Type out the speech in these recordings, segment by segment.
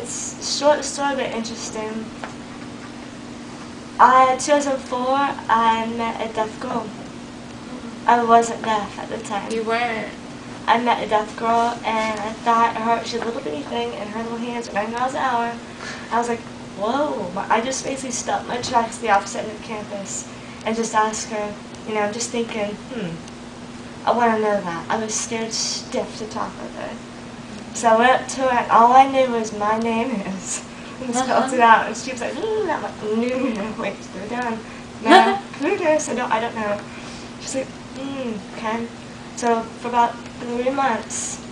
it's short story but interesting. In 2004, I met a deaf girl. I wasn't deaf at the time. You weren't? I met a deaf girl, and I thought she had a little bitty thing, and her little hands were 9 miles an hour. I was like, whoa. I just basically stopped my tracks the opposite end of campus and just asked her, I'm just thinking, I want to know that. I was scared stiff to talk with her. So I went up to her, and all I knew was my name is. And spelled it out, and she was like, I'm like, wait, slow down. No, Plutus, I don't know. She's like, okay. So for about 3 months,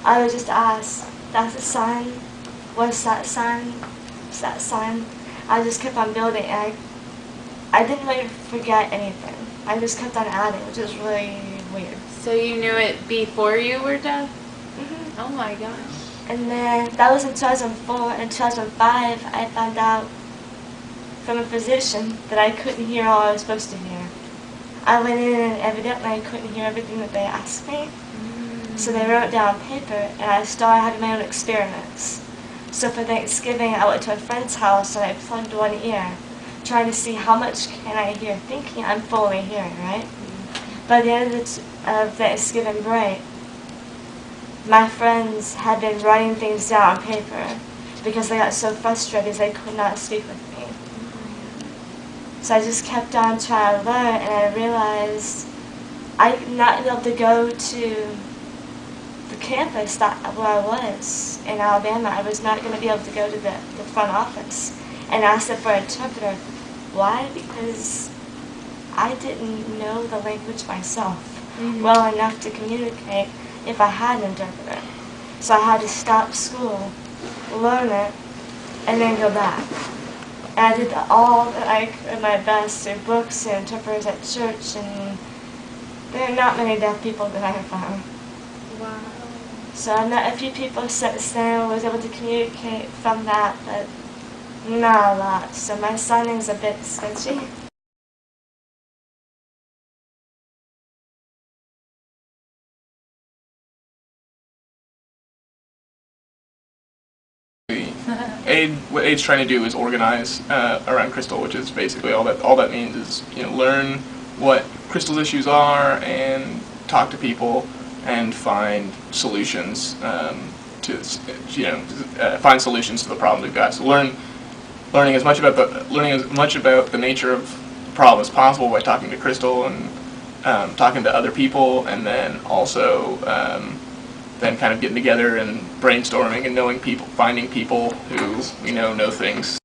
I would just ask, that's a sign? What's that sign? What's that sign? I just kept on building, and I didn't really forget anything. I just kept on adding, which is really weird. So you knew it before you were deaf? Mm-hmm. Oh my gosh. And then, that was in 2004. In 2005, I found out from a physician that I couldn't hear all I was supposed to hear. I went in and evidently I couldn't hear everything that they asked me. So they wrote it down on paper, and I started having my own experiments. So for Thanksgiving, I went to a friend's house and I plugged one ear, trying to see how much can I hear, thinking I'm fully hearing, right? By the end of Thanksgiving break, my friends had been writing things down on paper because they got so frustrated they could not speak with me. So I just kept on trying to learn, and I realized I'm not able to go to the campus where I was in Alabama. I was not going to be able to go to the front office and ask them for an interpreter. Why? Because I didn't know the language myself well enough to communicate if I had an interpreter. So I had to stop school, learn it, and then go back. And I did all that I could, my best, through books and interpreters at church, and there are not many deaf people that I have found. Wow. So I met a few people since then, was able to communicate from that, but not a lot. So my signing's a bit sketchy. What AID's trying to do is organize around Crystal, which is basically all that means is learn what Crystal's issues are and talk to people and find solutions find solutions to the problems we've got. So learning as much about the nature of the problem as possible by talking to Crystal and talking to other people, and then also then kind of getting together and brainstorming and knowing people, finding people who know things